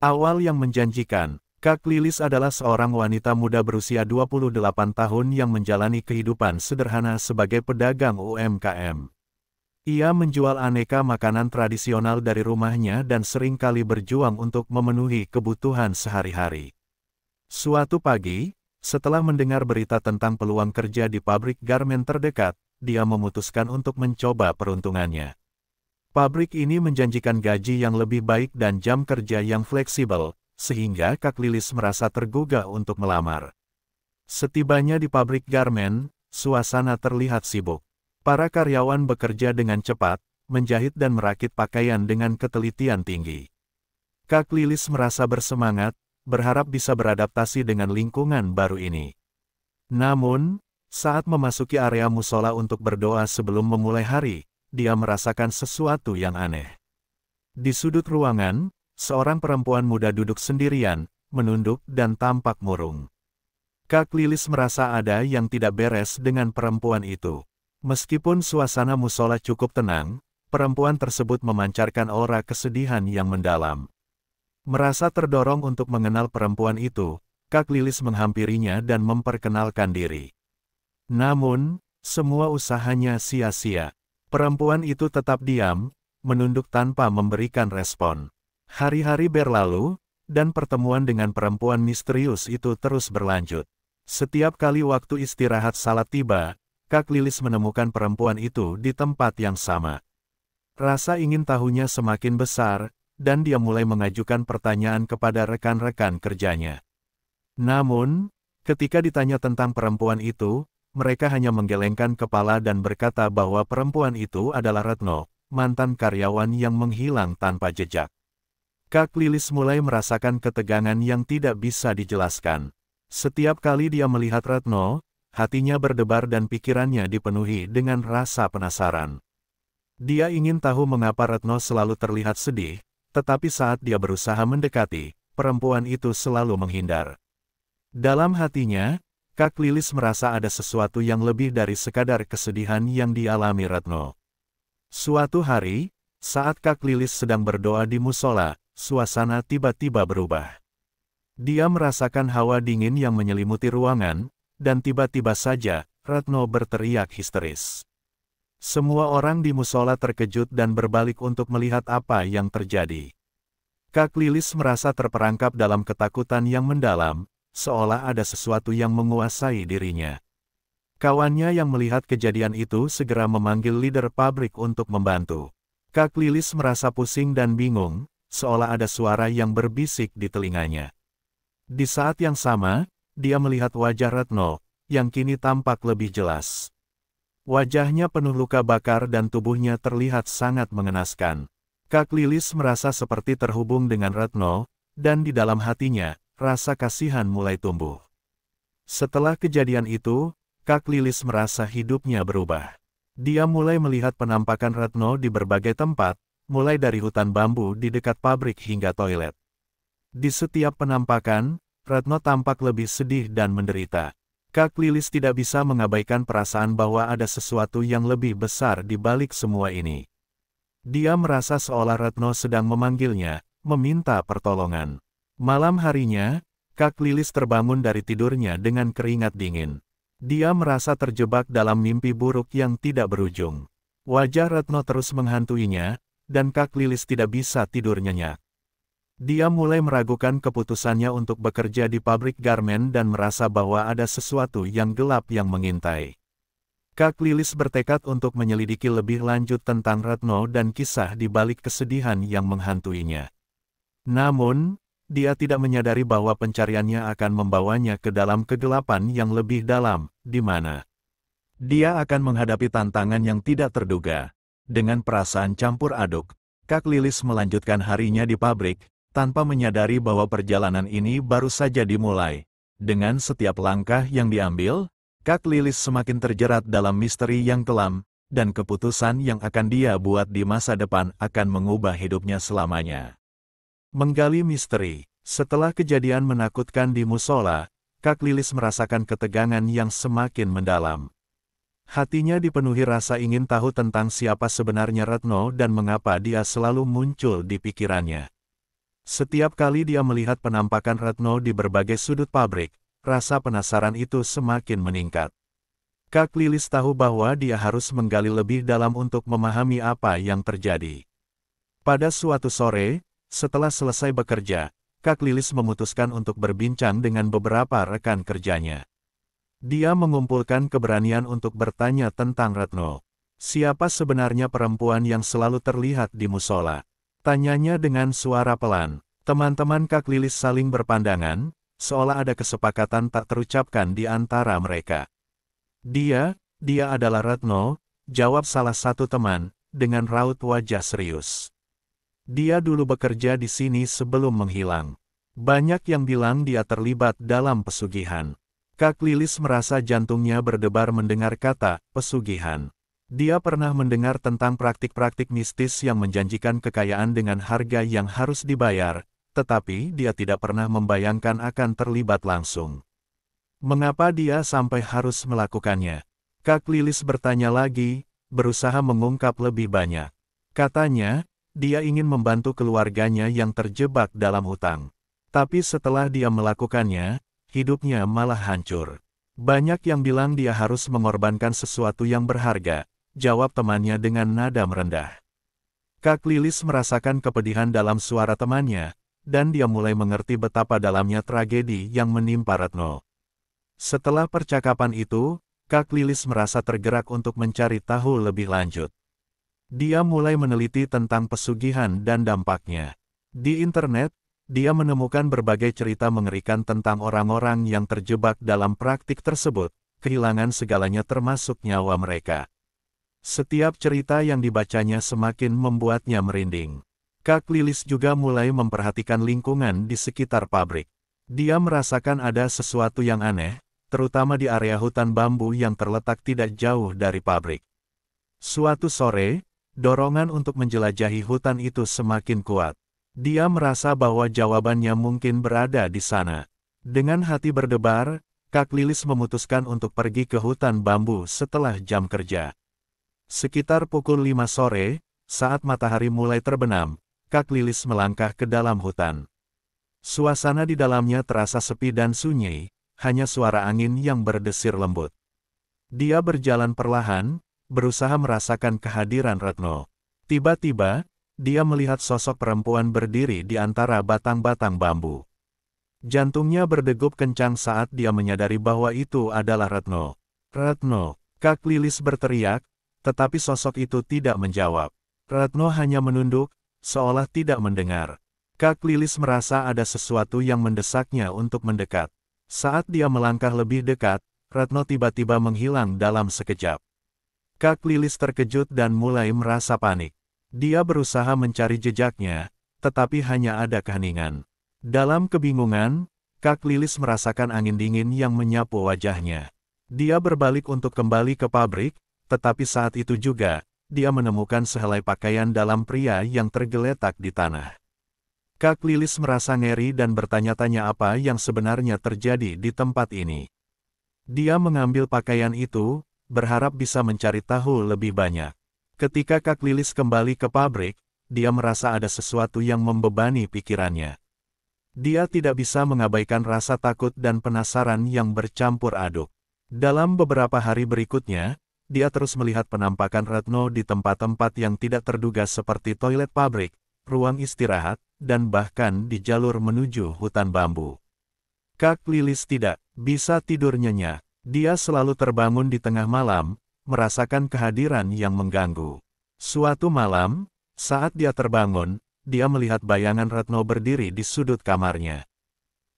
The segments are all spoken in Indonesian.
Awal yang menjanjikan. Kak Lilis adalah seorang wanita muda berusia 28 tahun yang menjalani kehidupan sederhana sebagai pedagang UMKM. Ia menjual aneka makanan tradisional dari rumahnya dan seringkali berjuang untuk memenuhi kebutuhan sehari-hari. Suatu pagi, setelah mendengar berita tentang peluang kerja di pabrik garmen terdekat, dia memutuskan untuk mencoba peruntungannya. Pabrik ini menjanjikan gaji yang lebih baik dan jam kerja yang fleksibel, sehingga Kak Lilis merasa tergugah untuk melamar. Setibanya di pabrik garmen, suasana terlihat sibuk. Para karyawan bekerja dengan cepat, menjahit dan merakit pakaian dengan ketelitian tinggi. Kak Lilis merasa bersemangat, berharap bisa beradaptasi dengan lingkungan baru ini. Namun, saat memasuki area musola untuk berdoa sebelum memulai hari, dia merasakan sesuatu yang aneh. Di sudut ruangan, seorang perempuan muda duduk sendirian, menunduk dan tampak murung. Kak Lilis merasa ada yang tidak beres dengan perempuan itu. Meskipun suasana musola cukup tenang, perempuan tersebut memancarkan aura kesedihan yang mendalam. Merasa terdorong untuk mengenal perempuan itu, Kak Lilis menghampirinya dan memperkenalkan diri. Namun, semua usahanya sia-sia. Perempuan itu tetap diam, menunduk tanpa memberikan respon. Hari-hari berlalu, dan pertemuan dengan perempuan misterius itu terus berlanjut. Setiap kali waktu istirahat salat tiba, Kak Lilis menemukan perempuan itu di tempat yang sama. Rasa ingin tahunya semakin besar, dan dia mulai mengajukan pertanyaan kepada rekan-rekan kerjanya. Namun, ketika ditanya tentang perempuan itu, mereka hanya menggelengkan kepala dan berkata bahwa perempuan itu adalah Retno, mantan karyawan yang menghilang tanpa jejak. Kak Lilis mulai merasakan ketegangan yang tidak bisa dijelaskan. Setiap kali dia melihat Retno, hatinya berdebar dan pikirannya dipenuhi dengan rasa penasaran. Dia ingin tahu mengapa Retno selalu terlihat sedih, tetapi saat dia berusaha mendekati, perempuan itu selalu menghindar. Dalam hatinya, Kak Lilis merasa ada sesuatu yang lebih dari sekadar kesedihan yang dialami Retno. Suatu hari, saat Kak Lilis sedang berdoa di musola, suasana tiba-tiba berubah. Dia merasakan hawa dingin yang menyelimuti ruangan, dan tiba-tiba saja, Retno berteriak histeris. Semua orang di musola terkejut dan berbalik untuk melihat apa yang terjadi. Kak Lilis merasa terperangkap dalam ketakutan yang mendalam, seolah ada sesuatu yang menguasai dirinya. Kawannya yang melihat kejadian itu segera memanggil leader pabrik untuk membantu. Kak Lilis merasa pusing dan bingung, seolah ada suara yang berbisik di telinganya. Di saat yang sama, dia melihat wajah Retno, yang kini tampak lebih jelas. Wajahnya penuh luka bakar dan tubuhnya terlihat sangat mengenaskan. Kak Lilis merasa seperti terhubung dengan Retno, dan di dalam hatinya, rasa kasihan mulai tumbuh. Setelah kejadian itu, Kak Lilis merasa hidupnya berubah. Dia mulai melihat penampakan Retno di berbagai tempat, mulai dari hutan bambu di dekat pabrik hingga toilet. Di setiap penampakan, Retno tampak lebih sedih dan menderita. Kak Lilis tidak bisa mengabaikan perasaan bahwa ada sesuatu yang lebih besar di balik semua ini. Dia merasa seolah Retno sedang memanggilnya, meminta pertolongan. Malam harinya, Kak Lilis terbangun dari tidurnya dengan keringat dingin. Dia merasa terjebak dalam mimpi buruk yang tidak berujung. Wajah Retno terus menghantuinya, dan Kak Lilis tidak bisa tidur nyenyak. Dia mulai meragukan keputusannya untuk bekerja di pabrik garmen dan merasa bahwa ada sesuatu yang gelap yang mengintai. Kak Lilis bertekad untuk menyelidiki lebih lanjut tentang Retno dan kisah di balik kesedihan yang menghantuinya. Namun, dia tidak menyadari bahwa pencariannya akan membawanya ke dalam kegelapan yang lebih dalam, di mana dia akan menghadapi tantangan yang tidak terduga. Dengan perasaan campur aduk, Kak Lilis melanjutkan harinya di pabrik, tanpa menyadari bahwa perjalanan ini baru saja dimulai. Dengan setiap langkah yang diambil, Kak Lilis semakin terjerat dalam misteri yang kelam, dan keputusan yang akan dia buat di masa depan akan mengubah hidupnya selamanya. Menggali misteri. Setelah kejadian menakutkan di musola, Kak Lilis merasakan ketegangan yang semakin mendalam. Hatinya dipenuhi rasa ingin tahu tentang siapa sebenarnya Retno dan mengapa dia selalu muncul di pikirannya. Setiap kali dia melihat penampakan Retno di berbagai sudut pabrik, rasa penasaran itu semakin meningkat. Kak Lilis tahu bahwa dia harus menggali lebih dalam untuk memahami apa yang terjadi. Pada suatu sore, setelah selesai bekerja, Kak Lilis memutuskan untuk berbincang dengan beberapa rekan kerjanya. Dia mengumpulkan keberanian untuk bertanya tentang Retno. Siapa sebenarnya perempuan yang selalu terlihat di musola? Tanyanya dengan suara pelan. Teman-teman Kak Lilis saling berpandangan, seolah ada kesepakatan tak terucapkan di antara mereka. Dia adalah Retno, jawab salah satu teman, dengan raut wajah serius. Dia dulu bekerja di sini sebelum menghilang. Banyak yang bilang dia terlibat dalam pesugihan. Kak Lilis merasa jantungnya berdebar mendengar kata pesugihan. Dia pernah mendengar tentang praktik-praktik mistis yang menjanjikan kekayaan dengan harga yang harus dibayar, tetapi dia tidak pernah membayangkan akan terlibat langsung. Mengapa dia sampai harus melakukannya? Kak Lilis bertanya lagi, berusaha mengungkap lebih banyak. Katanya, dia ingin membantu keluarganya yang terjebak dalam hutang. Tapi setelah dia melakukannya, hidupnya malah hancur. Banyak yang bilang dia harus mengorbankan sesuatu yang berharga, jawab temannya dengan nada merendah. Kak Lilis merasakan kepedihan dalam suara temannya, dan dia mulai mengerti betapa dalamnya tragedi yang menimpa Retno. Setelah percakapan itu, Kak Lilis merasa tergerak untuk mencari tahu lebih lanjut. Dia mulai meneliti tentang pesugihan dan dampaknya. Di internet, dia menemukan berbagai cerita mengerikan tentang orang-orang yang terjebak dalam praktik tersebut, kehilangan segalanya termasuk nyawa mereka. Setiap cerita yang dibacanya semakin membuatnya merinding. Kak Lilis juga mulai memperhatikan lingkungan di sekitar pabrik. Dia merasakan ada sesuatu yang aneh, terutama di area hutan bambu yang terletak tidak jauh dari pabrik. Suatu sore, dorongan untuk menjelajahi hutan itu semakin kuat. Dia merasa bahwa jawabannya mungkin berada di sana. Dengan hati berdebar, Kak Lilis memutuskan untuk pergi ke hutan bambu setelah jam kerja. Sekitar pukul 5 sore, saat matahari mulai terbenam, Kak Lilis melangkah ke dalam hutan. Suasana di dalamnya terasa sepi dan sunyi, hanya suara angin yang berdesir lembut. Dia berjalan perlahan, berusaha merasakan kehadiran Retno. Tiba-tiba, dia melihat sosok perempuan berdiri di antara batang-batang bambu. Jantungnya berdegup kencang saat dia menyadari bahwa itu adalah Retno. Retno, Kak Lilis berteriak, tetapi sosok itu tidak menjawab. Retno hanya menunduk, seolah tidak mendengar. Kak Lilis merasa ada sesuatu yang mendesaknya untuk mendekat. Saat dia melangkah lebih dekat, Retno tiba-tiba menghilang dalam sekejap. Kak Lilis terkejut dan mulai merasa panik. Dia berusaha mencari jejaknya, tetapi hanya ada keheningan. Dalam kebingungan, Kak Lilis merasakan angin dingin yang menyapu wajahnya. Dia berbalik untuk kembali ke pabrik, tetapi saat itu juga, dia menemukan sehelai pakaian dalam pria yang tergeletak di tanah. Kak Lilis merasa ngeri dan bertanya-tanya apa yang sebenarnya terjadi di tempat ini. Dia mengambil pakaian itu, berharap bisa mencari tahu lebih banyak. Ketika Kak Lilis kembali ke pabrik, dia merasa ada sesuatu yang membebani pikirannya. Dia tidak bisa mengabaikan rasa takut dan penasaran yang bercampur aduk. Dalam beberapa hari berikutnya, dia terus melihat penampakan Retno di tempat-tempat yang tidak terduga seperti toilet pabrik, ruang istirahat, dan bahkan di jalur menuju hutan bambu. Kak Lilis tidak bisa tidur nyenyak. Dia selalu terbangun di tengah malam, merasakan kehadiran yang mengganggu. Suatu malam, saat dia terbangun, dia melihat bayangan Retno berdiri di sudut kamarnya.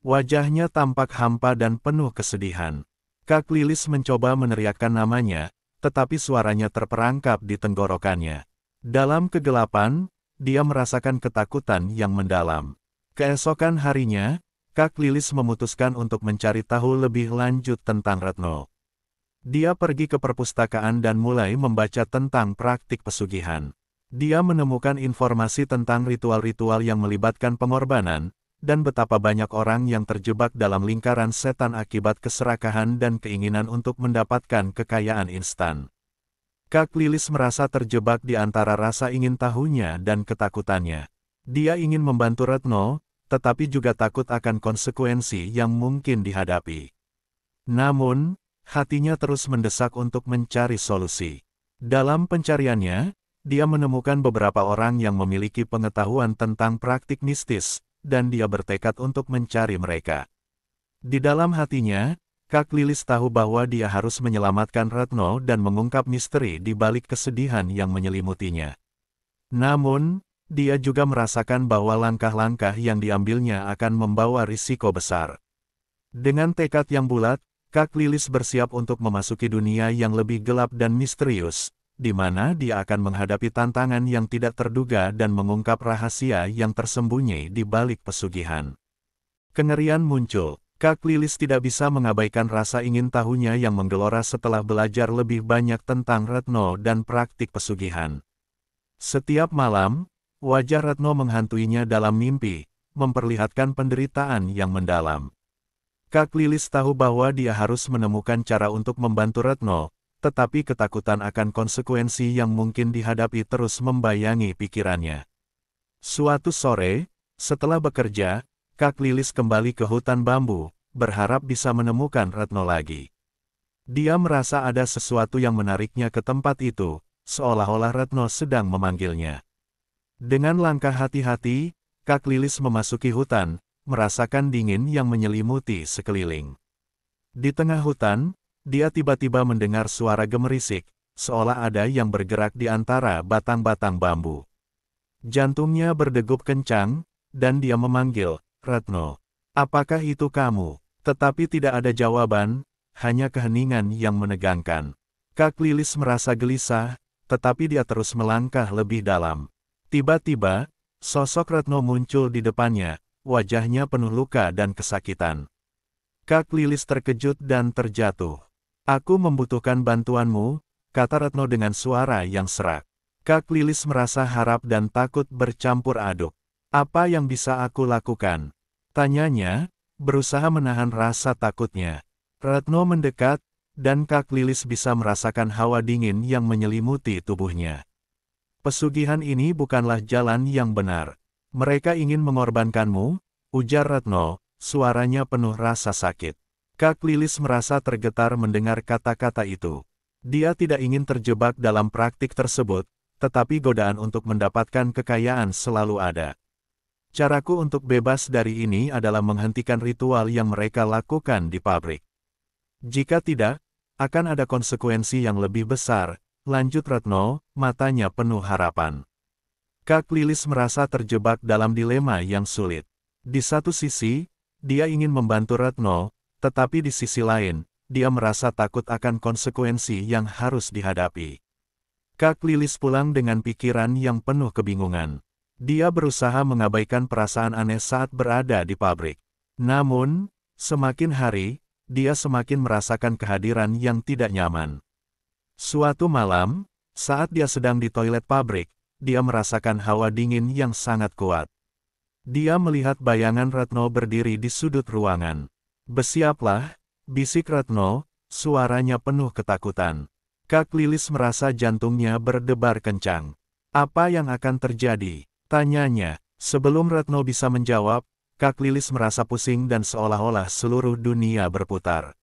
Wajahnya tampak hampa dan penuh kesedihan. Kak Lilis mencoba meneriakkan namanya, tetapi suaranya terperangkap di tenggorokannya. Dalam kegelapan, dia merasakan ketakutan yang mendalam. Keesokan harinya, Kak Lilis memutuskan untuk mencari tahu lebih lanjut tentang Retno. Dia pergi ke perpustakaan dan mulai membaca tentang praktik pesugihan. Dia menemukan informasi tentang ritual-ritual yang melibatkan pengorbanan, dan betapa banyak orang yang terjebak dalam lingkaran setan akibat keserakahan dan keinginan untuk mendapatkan kekayaan instan. Kak Lilis merasa terjebak di antara rasa ingin tahunya dan ketakutannya. Dia ingin membantu Retno, tetapi juga takut akan konsekuensi yang mungkin dihadapi. Namun, hatinya terus mendesak untuk mencari solusi. Dalam pencariannya, dia menemukan beberapa orang yang memiliki pengetahuan tentang praktik mistis, dan dia bertekad untuk mencari mereka. Di dalam hatinya, Kak Lilis tahu bahwa dia harus menyelamatkan Retno dan mengungkap misteri di balik kesedihan yang menyelimutinya. Namun, dia juga merasakan bahwa langkah-langkah yang diambilnya akan membawa risiko besar. Dengan tekad yang bulat, Kak Lilis bersiap untuk memasuki dunia yang lebih gelap dan misterius, di mana dia akan menghadapi tantangan yang tidak terduga dan mengungkap rahasia yang tersembunyi di balik pesugihan. Kengerian muncul. Kak Lilis tidak bisa mengabaikan rasa ingin tahunya yang menggelora setelah belajar lebih banyak tentang Retno dan praktik pesugihan. Setiap malam, wajah Retno menghantuinya dalam mimpi, memperlihatkan penderitaan yang mendalam. Kak Lilis tahu bahwa dia harus menemukan cara untuk membantu Retno, tetapi ketakutan akan konsekuensi yang mungkin dihadapi terus membayangi pikirannya. Suatu sore, setelah bekerja, Kak Lilis kembali ke hutan bambu, berharap bisa menemukan Retno lagi. Dia merasa ada sesuatu yang menariknya ke tempat itu, seolah-olah Retno sedang memanggilnya. Dengan langkah hati-hati, Kak Lilis memasuki hutan, merasakan dingin yang menyelimuti sekeliling. Di tengah hutan, dia tiba-tiba mendengar suara gemerisik, seolah ada yang bergerak di antara batang-batang bambu. Jantungnya berdegup kencang, dan dia memanggil, "Retno, apakah itu kamu?" Tetapi tidak ada jawaban, hanya keheningan yang menegangkan. Kak Lilis merasa gelisah, tetapi dia terus melangkah lebih dalam. Tiba-tiba, sosok Retno muncul di depannya, wajahnya penuh luka dan kesakitan. Kak Lilis terkejut dan terjatuh. "Aku membutuhkan bantuanmu," kata Retno dengan suara yang serak. Kak Lilis merasa harap dan takut bercampur aduk. "Apa yang bisa aku lakukan?" tanyanya, berusaha menahan rasa takutnya. Retno mendekat, dan Kak Lilis bisa merasakan hawa dingin yang menyelimuti tubuhnya. "Pesugihan ini bukanlah jalan yang benar. Mereka ingin mengorbankanmu," ujar Retno, suaranya penuh rasa sakit. Kak Lilis merasa tergetar mendengar kata-kata itu. Dia tidak ingin terjebak dalam praktik tersebut, tetapi godaan untuk mendapatkan kekayaan selalu ada. "Caraku untuk bebas dari ini adalah menghentikan ritual yang mereka lakukan di pabrik. Jika tidak, akan ada konsekuensi yang lebih besar," lanjut Retno, matanya penuh harapan. Kak Lilis merasa terjebak dalam dilema yang sulit. Di satu sisi, dia ingin membantu Retno, tetapi di sisi lain, dia merasa takut akan konsekuensi yang harus dihadapi. Kak Lilis pulang dengan pikiran yang penuh kebingungan. Dia berusaha mengabaikan perasaan aneh saat berada di pabrik. Namun, semakin hari, dia semakin merasakan kehadiran yang tidak nyaman. Suatu malam, saat dia sedang di toilet pabrik, dia merasakan hawa dingin yang sangat kuat. Dia melihat bayangan Retno berdiri di sudut ruangan. "Bersiaplah," bisik Retno, suaranya penuh ketakutan. Kak Lilis merasa jantungnya berdebar kencang. "Apa yang akan terjadi?" tanyanya. Sebelum Retno bisa menjawab, Kak Lilis merasa pusing dan seolah-olah seluruh dunia berputar.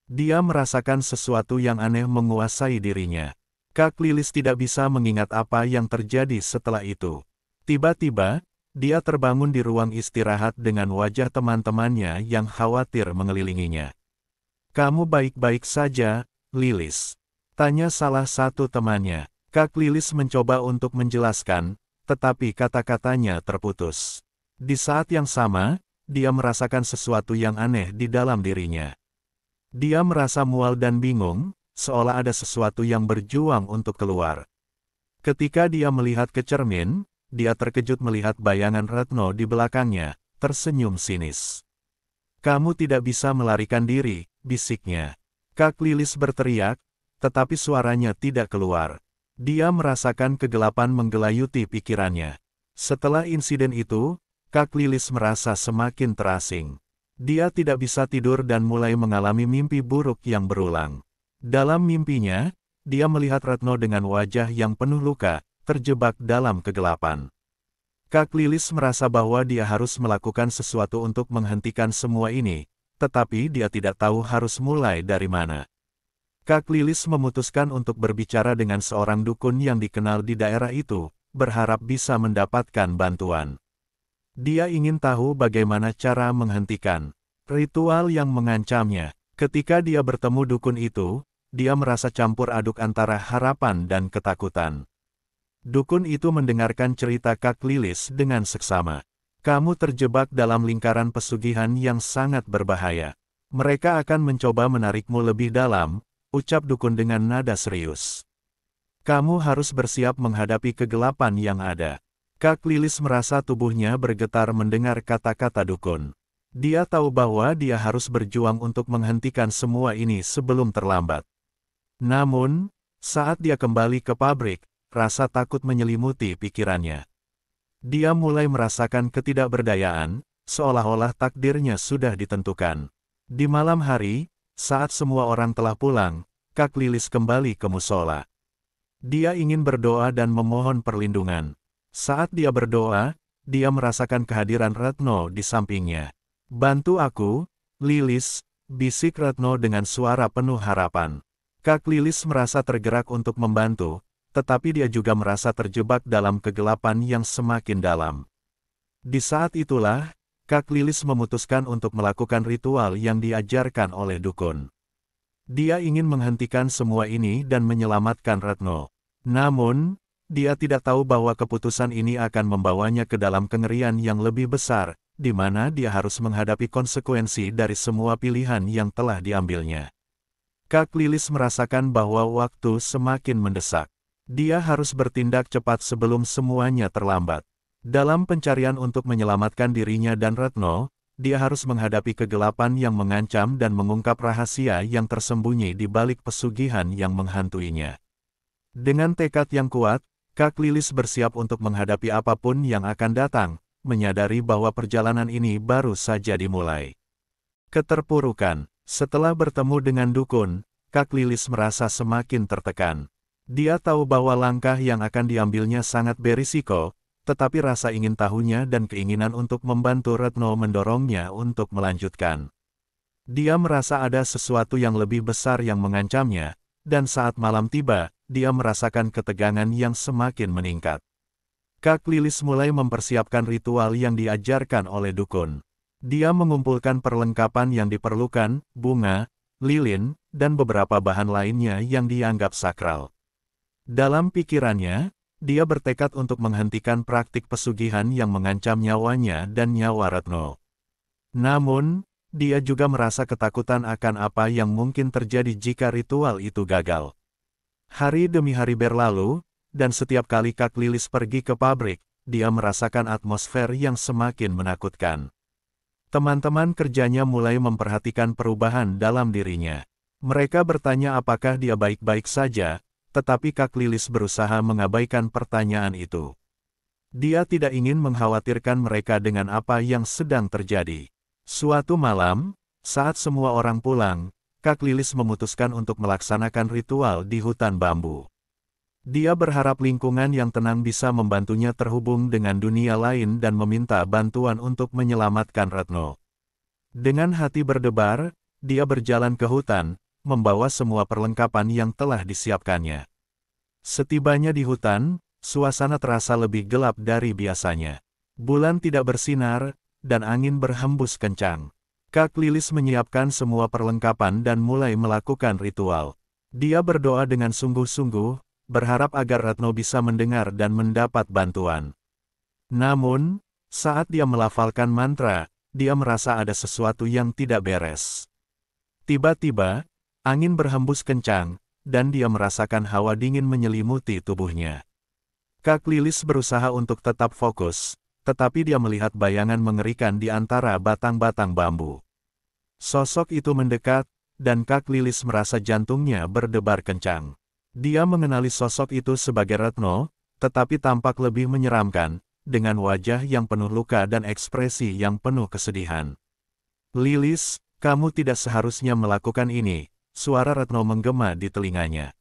Dia merasakan sesuatu yang aneh menguasai dirinya. Kak Lilis tidak bisa mengingat apa yang terjadi setelah itu. Tiba-tiba, dia terbangun di ruang istirahat dengan wajah teman-temannya yang khawatir mengelilinginya. "Kamu baik-baik saja, Lilis?" tanya salah satu temannya. Kak Lilis mencoba untuk menjelaskan, tetapi kata-katanya terputus. Di saat yang sama, dia merasakan sesuatu yang aneh di dalam dirinya. Dia merasa mual dan bingung, seolah ada sesuatu yang berjuang untuk keluar. Ketika dia melihat ke cermin, dia terkejut melihat bayangan Retno di belakangnya, tersenyum sinis. "Kamu tidak bisa melarikan diri," bisiknya. Kak Lilis berteriak, tetapi suaranya tidak keluar. Dia merasakan kegelapan menggelayuti pikirannya. Setelah insiden itu, Kak Lilis merasa semakin terasing. Dia tidak bisa tidur dan mulai mengalami mimpi buruk yang berulang. Dalam mimpinya, dia melihat Retno dengan wajah yang penuh luka, terjebak dalam kegelapan. Kak Lilis merasa bahwa dia harus melakukan sesuatu untuk menghentikan semua ini, tetapi dia tidak tahu harus mulai dari mana. Kak Lilis memutuskan untuk berbicara dengan seorang dukun yang dikenal di daerah itu, berharap bisa mendapatkan bantuan. Dia ingin tahu bagaimana cara menghentikan ritual yang mengancamnya. Ketika dia bertemu dukun itu, dia merasa campur aduk antara harapan dan ketakutan. Dukun itu mendengarkan cerita Kak Lilis dengan seksama. Kamu terjebak dalam lingkaran pesugihan yang sangat berbahaya. Mereka akan mencoba menarikmu lebih dalam, ucap dukun dengan nada serius. Kamu harus bersiap menghadapi kegelapan yang ada. Kak Lilis merasa tubuhnya bergetar mendengar kata-kata dukun. Dia tahu bahwa dia harus berjuang untuk menghentikan semua ini sebelum terlambat. Namun, saat dia kembali ke pabrik, rasa takut menyelimuti pikirannya. Dia mulai merasakan ketidakberdayaan, seolah-olah takdirnya sudah ditentukan. Di malam hari, saat semua orang telah pulang, Kak Lilis kembali ke musola. Dia ingin berdoa dan memohon perlindungan. Saat dia berdoa, dia merasakan kehadiran Retno di sampingnya. Bantu aku, Lilis, bisik Retno dengan suara penuh harapan. Kak Lilis merasa tergerak untuk membantu, tetapi dia juga merasa terjebak dalam kegelapan yang semakin dalam. Di saat itulah, Kak Lilis memutuskan untuk melakukan ritual yang diajarkan oleh dukun. Dia ingin menghentikan semua ini dan menyelamatkan Retno. Namun, dia tidak tahu bahwa keputusan ini akan membawanya ke dalam kengerian yang lebih besar, di mana dia harus menghadapi konsekuensi dari semua pilihan yang telah diambilnya. Kak Lilis merasakan bahwa waktu semakin mendesak. Dia harus bertindak cepat sebelum semuanya terlambat. Dalam pencarian untuk menyelamatkan dirinya dan Retno, dia harus menghadapi kegelapan yang mengancam dan mengungkap rahasia yang tersembunyi di balik pesugihan yang menghantuinya. Dengan tekad yang kuat, Kak Lilis bersiap untuk menghadapi apapun yang akan datang, menyadari bahwa perjalanan ini baru saja dimulai. Keterpurukan. Setelah bertemu dengan dukun, Kak Lilis merasa semakin tertekan. Dia tahu bahwa langkah yang akan diambilnya sangat berisiko, tetapi rasa ingin tahunya dan keinginan untuk membantu Retno mendorongnya untuk melanjutkan. Dia merasa ada sesuatu yang lebih besar yang mengancamnya, dan saat malam tiba, dia merasakan ketegangan yang semakin meningkat. Kak Lilis mulai mempersiapkan ritual yang diajarkan oleh dukun. Dia mengumpulkan perlengkapan yang diperlukan, bunga, lilin, dan beberapa bahan lainnya yang dianggap sakral. Dalam pikirannya, dia bertekad untuk menghentikan praktik pesugihan yang mengancam nyawanya dan nyawa Retno. Namun, dia juga merasa ketakutan akan apa yang mungkin terjadi jika ritual itu gagal. Hari demi hari berlalu, dan setiap kali Kak Lilis pergi ke pabrik, dia merasakan atmosfer yang semakin menakutkan. Teman-teman kerjanya mulai memperhatikan perubahan dalam dirinya. Mereka bertanya apakah dia baik-baik saja, tetapi Kak Lilis berusaha mengabaikan pertanyaan itu. Dia tidak ingin mengkhawatirkan mereka dengan apa yang sedang terjadi. Suatu malam, saat semua orang pulang, Kak Lilis memutuskan untuk melaksanakan ritual di hutan bambu. Dia berharap lingkungan yang tenang bisa membantunya terhubung dengan dunia lain dan meminta bantuan untuk menyelamatkan Retno. Dengan hati berdebar, dia berjalan ke hutan, membawa semua perlengkapan yang telah disiapkannya. Setibanya di hutan, suasana terasa lebih gelap dari biasanya. Bulan tidak bersinar, dan angin berhembus kencang. Kak Lilis menyiapkan semua perlengkapan dan mulai melakukan ritual. Dia berdoa dengan sungguh-sungguh, berharap agar Retno bisa mendengar dan mendapat bantuan. Namun, saat dia melafalkan mantra, dia merasa ada sesuatu yang tidak beres. Tiba-tiba, angin berhembus kencang, dan dia merasakan hawa dingin menyelimuti tubuhnya. Kak Lilis berusaha untuk tetap fokus, tetapi dia melihat bayangan mengerikan di antara batang-batang bambu. Sosok itu mendekat, dan Kak Lilis merasa jantungnya berdebar kencang. Dia mengenali sosok itu sebagai Retno, tetapi tampak lebih menyeramkan, dengan wajah yang penuh luka dan ekspresi yang penuh kesedihan. Lilis, kamu tidak seharusnya melakukan ini. Suara Retno menggema di telinganya.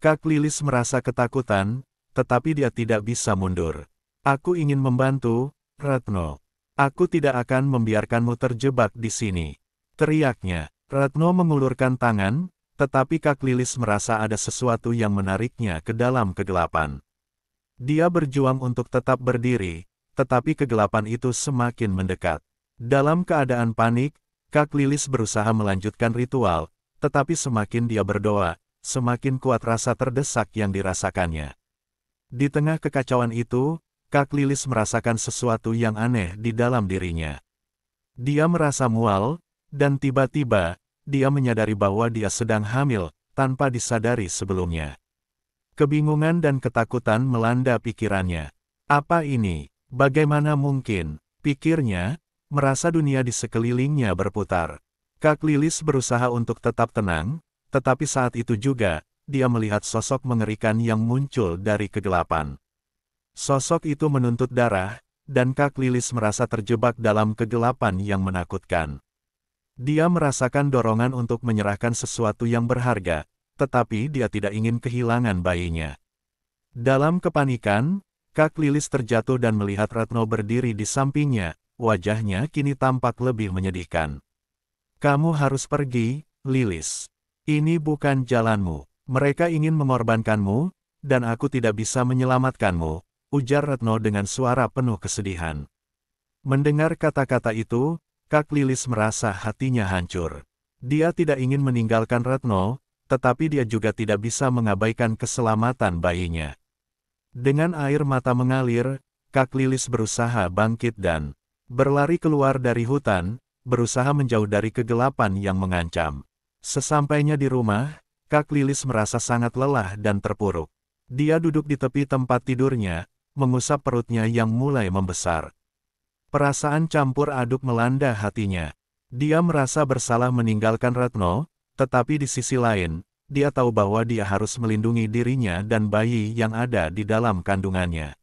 Kak Lilis merasa ketakutan, tetapi dia tidak bisa mundur. Aku ingin membantu, Retno. Aku tidak akan membiarkanmu terjebak di sini. Teriaknya. Retno mengulurkan tangan, tetapi Kak Lilis merasa ada sesuatu yang menariknya ke dalam kegelapan. Dia berjuang untuk tetap berdiri, tetapi kegelapan itu semakin mendekat. Dalam keadaan panik, Kak Lilis berusaha melanjutkan ritual, tetapi semakin dia berdoa, semakin kuat rasa terdesak yang dirasakannya. Di tengah kekacauan itu, Kak Lilis merasakan sesuatu yang aneh di dalam dirinya. Dia merasa mual, dan tiba-tiba, dia menyadari bahwa dia sedang hamil, tanpa disadari sebelumnya. Kebingungan dan ketakutan melanda pikirannya. Apa ini? Bagaimana mungkin? Pikirnya, merasa dunia di sekelilingnya berputar. Kak Lilis berusaha untuk tetap tenang, tetapi saat itu juga, dia melihat sosok mengerikan yang muncul dari kegelapan. Sosok itu menuntut darah, dan Kak Lilis merasa terjebak dalam kegelapan yang menakutkan. Dia merasakan dorongan untuk menyerahkan sesuatu yang berharga, tetapi dia tidak ingin kehilangan bayinya. Dalam kepanikan, Kak Lilis terjatuh dan melihat Retno berdiri di sampingnya, wajahnya kini tampak lebih menyedihkan. Kamu harus pergi, Lilis. Ini bukan jalanmu. Mereka ingin mengorbankanmu, dan aku tidak bisa menyelamatkanmu, ujar Retno dengan suara penuh kesedihan. Mendengar kata-kata itu, Kak Lilis merasa hatinya hancur. Dia tidak ingin meninggalkan Retno, tetapi dia juga tidak bisa mengabaikan keselamatan bayinya. Dengan air mata mengalir, Kak Lilis berusaha bangkit dan berlari keluar dari hutan, berusaha menjauh dari kegelapan yang mengancam. Sesampainya di rumah, Kak Lilis merasa sangat lelah dan terpuruk. Dia duduk di tepi tempat tidurnya, mengusap perutnya yang mulai membesar. Perasaan campur aduk melanda hatinya. Dia merasa bersalah meninggalkan Retno, tetapi di sisi lain, dia tahu bahwa dia harus melindungi dirinya dan bayi yang ada di dalam kandungannya.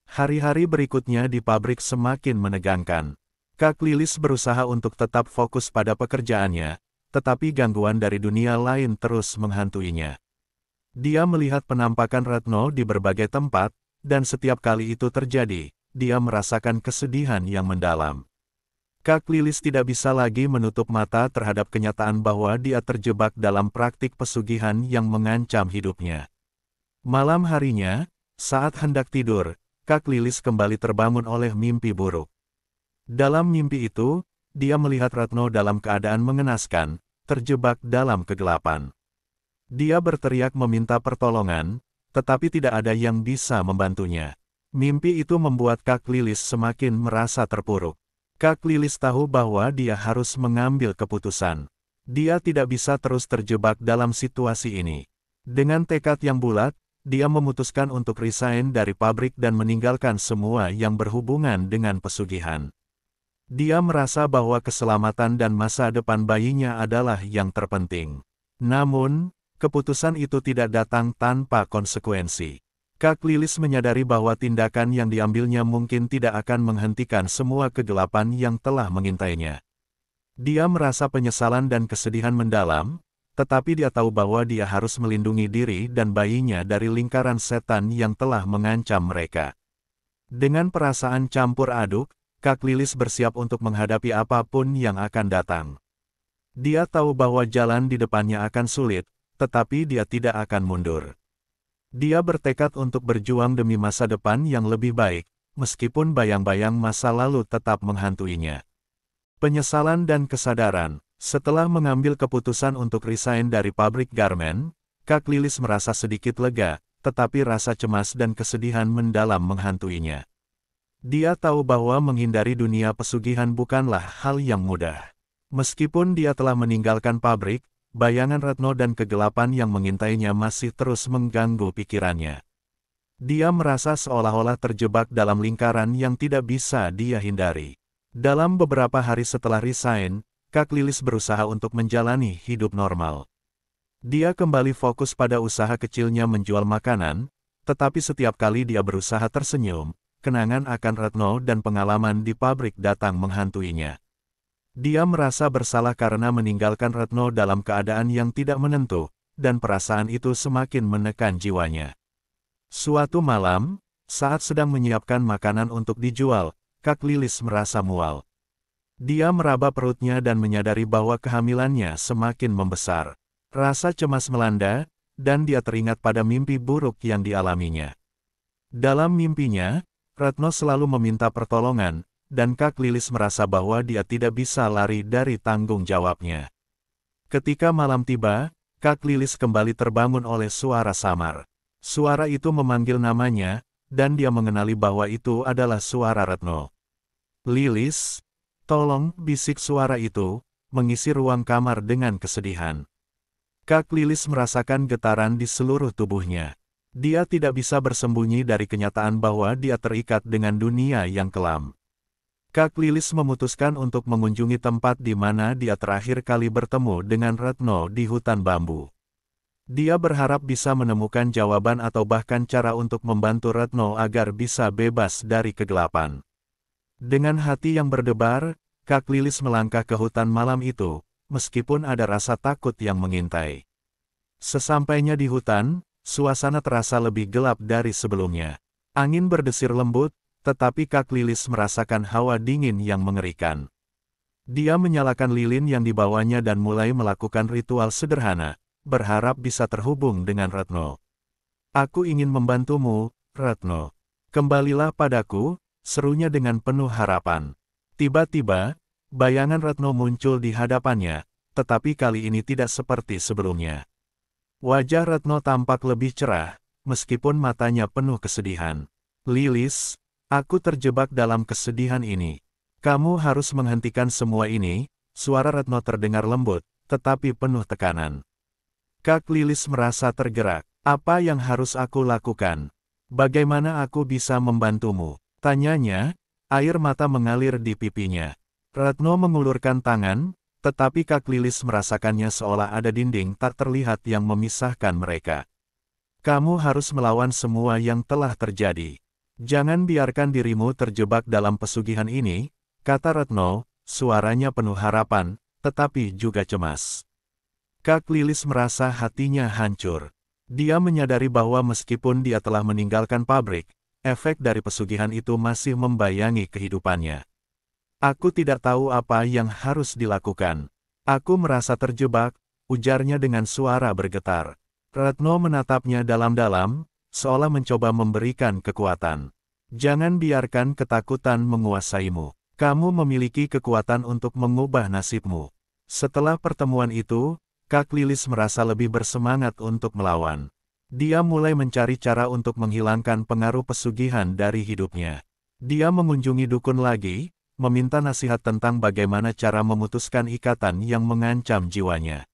Hari-hari berikutnya di pabrik semakin menegangkan. Kak Lilis berusaha untuk tetap fokus pada pekerjaannya, tetapi gangguan dari dunia lain terus menghantuinya. Dia melihat penampakan Retno di berbagai tempat, dan setiap kali itu terjadi, dia merasakan kesedihan yang mendalam. Kak Lilis tidak bisa lagi menutup mata terhadap kenyataan bahwa dia terjebak dalam praktik pesugihan yang mengancam hidupnya. Malam harinya, saat hendak tidur, Kak Lilis kembali terbangun oleh mimpi buruk. Dalam mimpi itu, dia melihat Retno dalam keadaan mengenaskan, terjebak dalam kegelapan. Dia berteriak meminta pertolongan, tetapi tidak ada yang bisa membantunya. Mimpi itu membuat Kak Lilis semakin merasa terpuruk. Kak Lilis tahu bahwa dia harus mengambil keputusan. Dia tidak bisa terus terjebak dalam situasi ini. Dengan tekad yang bulat, dia memutuskan untuk resign dari pabrik dan meninggalkan semua yang berhubungan dengan pesugihan. Dia merasa bahwa keselamatan dan masa depan bayinya adalah yang terpenting. Namun, keputusan itu tidak datang tanpa konsekuensi. Kak Lilis menyadari bahwa tindakan yang diambilnya mungkin tidak akan menghentikan semua kegelapan yang telah mengintainya. Dia merasa penyesalan dan kesedihan mendalam, tetapi dia tahu bahwa dia harus melindungi diri dan bayinya dari lingkaran setan yang telah mengancam mereka. Dengan perasaan campur aduk, Kak Lilis bersiap untuk menghadapi apapun yang akan datang. Dia tahu bahwa jalan di depannya akan sulit, tetapi dia tidak akan mundur. Dia bertekad untuk berjuang demi masa depan yang lebih baik, meskipun bayang-bayang masa lalu tetap menghantuinya. Penyesalan dan kesadaran. Setelah mengambil keputusan untuk resign dari pabrik garmen, Kak Lilis merasa sedikit lega, tetapi rasa cemas dan kesedihan mendalam menghantuinya. Dia tahu bahwa menghindari dunia pesugihan bukanlah hal yang mudah. Meskipun dia telah meninggalkan pabrik, bayangan Retno dan kegelapan yang mengintainya masih terus mengganggu pikirannya. Dia merasa seolah-olah terjebak dalam lingkaran yang tidak bisa dia hindari. Dalam beberapa hari setelah resign, Kak Lilis berusaha untuk menjalani hidup normal. Dia kembali fokus pada usaha kecilnya menjual makanan, tetapi setiap kali dia berusaha tersenyum, kenangan akan Retno dan pengalaman di pabrik datang menghantuinya. Dia merasa bersalah karena meninggalkan Retno dalam keadaan yang tidak menentu, dan perasaan itu semakin menekan jiwanya. Suatu malam, Saat sedang menyiapkan makanan untuk dijual, Kak Lilis merasa mual. Dia meraba perutnya dan menyadari bahwa kehamilannya semakin membesar. Rasa cemas melanda, dan dia teringat pada mimpi buruk yang dialaminya. Dalam mimpinya, Retno selalu meminta pertolongan, dan Kak Lilis merasa bahwa dia tidak bisa lari dari tanggung jawabnya. Ketika malam tiba, Kak Lilis kembali terbangun oleh suara samar. Suara itu memanggil namanya, dan dia mengenali bahwa itu adalah suara Retno. "Lilis, tolong," bisik suara itu, mengisi ruang kamar dengan kesedihan. Kak Lilis merasakan getaran di seluruh tubuhnya. Dia tidak bisa bersembunyi dari kenyataan bahwa dia terikat dengan dunia yang kelam. Kak Lilis memutuskan untuk mengunjungi tempat di mana dia terakhir kali bertemu dengan Retno di hutan bambu. Dia berharap bisa menemukan jawaban atau bahkan cara untuk membantu Retno agar bisa bebas dari kegelapan. Dengan hati yang berdebar, Kak Lilis melangkah ke hutan malam itu, meskipun ada rasa takut yang mengintai. Sesampainya di hutan, suasana terasa lebih gelap dari sebelumnya. Angin berdesir lembut, tetapi Kak Lilis merasakan hawa dingin yang mengerikan. Dia menyalakan lilin yang dibawanya dan mulai melakukan ritual sederhana, berharap bisa terhubung dengan Retno. "Aku ingin membantumu, Retno. Kembalilah padaku," serunya dengan penuh harapan. Tiba-tiba, bayangan Retno muncul di hadapannya, tetapi kali ini tidak seperti sebelumnya. Wajah Retno tampak lebih cerah, meskipun matanya penuh kesedihan. "Lilis, aku terjebak dalam kesedihan ini. Kamu harus menghentikan semua ini." Suara Retno terdengar lembut, tetapi penuh tekanan. Kak Lilis merasa tergerak. "Apa yang harus aku lakukan? Bagaimana aku bisa membantumu?" tanyanya, air mata mengalir di pipinya. Retno mengulurkan tangan, tetapi Kak Lilis merasakannya seolah ada dinding tak terlihat yang memisahkan mereka. "Kamu harus melawan semua yang telah terjadi. Jangan biarkan dirimu terjebak dalam pesugihan ini," kata Retno, suaranya penuh harapan, tetapi juga cemas. Kak Lilis merasa hatinya hancur. Dia menyadari bahwa meskipun dia telah meninggalkan pabrik, efek dari pesugihan itu masih membayangi kehidupannya. "Aku tidak tahu apa yang harus dilakukan. Aku merasa terjebak," ujarnya dengan suara bergetar. Retno menatapnya dalam-dalam, seolah mencoba memberikan kekuatan. "Jangan biarkan ketakutan menguasaimu. Kamu memiliki kekuatan untuk mengubah nasibmu." Setelah pertemuan itu, Kak Lilis merasa lebih bersemangat untuk melawan. Dia mulai mencari cara untuk menghilangkan pengaruh pesugihan dari hidupnya. Dia mengunjungi dukun lagi, meminta nasihat tentang bagaimana cara memutuskan ikatan yang mengancam jiwanya.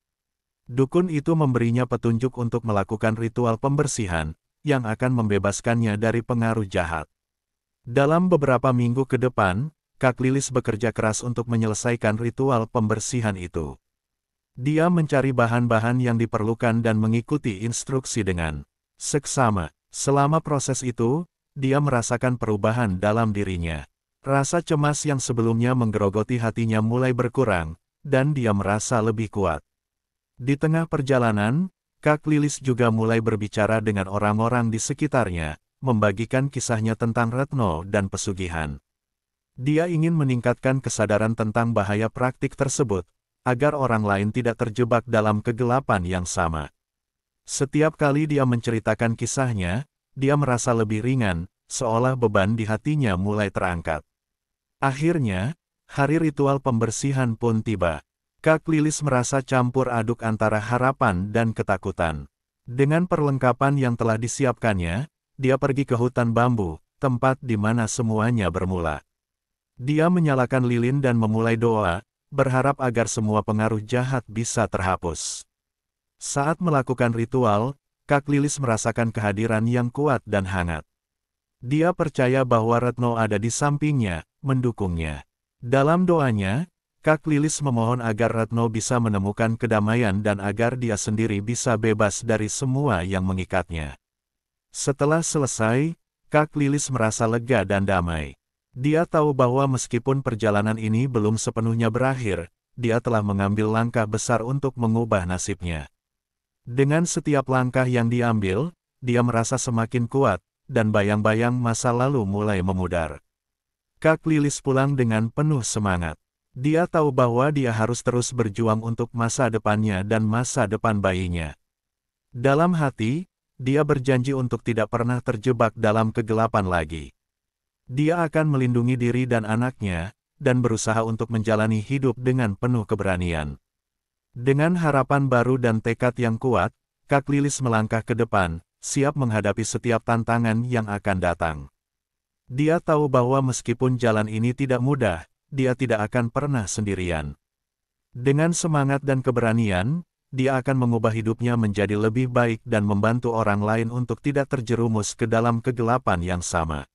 Dukun itu memberinya petunjuk untuk melakukan ritual pembersihan, yang akan membebaskannya dari pengaruh jahat. Dalam beberapa minggu ke depan, Kak Lilis bekerja keras untuk menyelesaikan ritual pembersihan itu. Dia mencari bahan-bahan yang diperlukan dan mengikuti instruksi dengan seksama. Selama proses itu, dia merasakan perubahan dalam dirinya. Rasa cemas yang sebelumnya menggerogoti hatinya mulai berkurang, dan dia merasa lebih kuat. Di tengah perjalanan, Kak Lilis juga mulai berbicara dengan orang-orang di sekitarnya, membagikan kisahnya tentang Retno dan pesugihan. Dia ingin meningkatkan kesadaran tentang bahaya praktik tersebut, agar orang lain tidak terjebak dalam kegelapan yang sama. Setiap kali dia menceritakan kisahnya, dia merasa lebih ringan, seolah beban di hatinya mulai terangkat. Akhirnya, hari ritual pembersihan pun tiba. Kak Lilis merasa campur aduk antara harapan dan ketakutan. Dengan perlengkapan yang telah disiapkannya, dia pergi ke hutan bambu, tempat di mana semuanya bermula. Dia menyalakan lilin dan memulai doa, berharap agar semua pengaruh jahat bisa terhapus. Saat melakukan ritual, Kak Lilis merasakan kehadiran yang kuat dan hangat. Dia percaya bahwa Retno ada di sampingnya, mendukungnya. Dalam doanya, Kak Lilis memohon agar Retno bisa menemukan kedamaian dan agar dia sendiri bisa bebas dari semua yang mengikatnya. Setelah selesai, Kak Lilis merasa lega dan damai. Dia tahu bahwa meskipun perjalanan ini belum sepenuhnya berakhir, dia telah mengambil langkah besar untuk mengubah nasibnya. Dengan setiap langkah yang diambil, dia merasa semakin kuat, dan bayang-bayang masa lalu mulai memudar. Kak Lilis pulang dengan penuh semangat. Dia tahu bahwa dia harus terus berjuang untuk masa depannya dan masa depan bayinya. Dalam hati, dia berjanji untuk tidak pernah terjebak dalam kegelapan lagi. Dia akan melindungi diri dan anaknya, dan berusaha untuk menjalani hidup dengan penuh keberanian. Dengan harapan baru dan tekad yang kuat, Kak Lilis melangkah ke depan, siap menghadapi setiap tantangan yang akan datang. Dia tahu bahwa meskipun jalan ini tidak mudah, dia tidak akan pernah sendirian. Dengan semangat dan keberanian, dia akan mengubah hidupnya menjadi lebih baik dan membantu orang lain untuk tidak terjerumus ke dalam kegelapan yang sama.